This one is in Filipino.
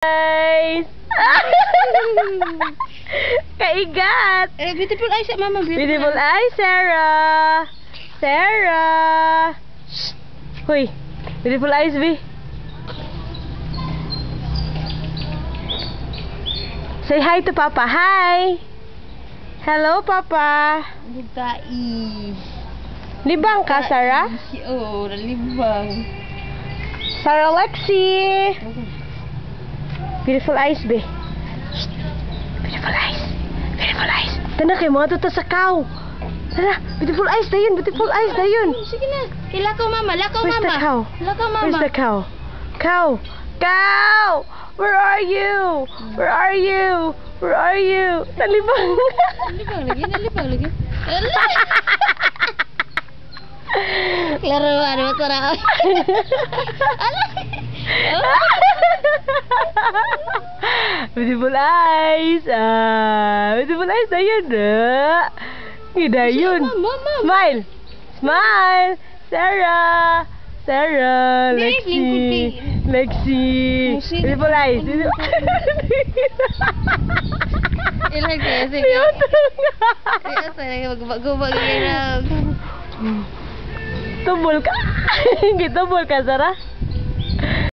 Guys! Kaigat! Beautiful eyes, mama. Beautiful eyes, Sarah! Sarah! Shh! Hoy! Beautiful eyes, B. Say hi to Papa. Hi! Hello, Papa! Bukai. Libang ka, Sarah? Oo, nalibang. Sarah Lexi! Beautiful eyes, be. Beautiful eyes. Beautiful eyes. Tana kay mga tuta sa cow. Tara, beautiful eyes dayon, beautiful eyes dayon. Sige na. Lakaw mama, lakaw Where's mama. the cow? Lakaw mama. Where's the cow? Cow! Cow! Where are you? Where are you? Where are you? Nalibang. Nalibang lagi, nalibang lagi. Klaro ano masarap. Beautiful eyes. Beautiful eyes dayon. Dayon. Mama. Smile. Smile. Sarah. Sarah. Lexi. Lexi. Beautiful eyes. Ilang kaya sige. Kaya saya magbag-bag yan. Tumbol ka. Tumbol ka, Sarah.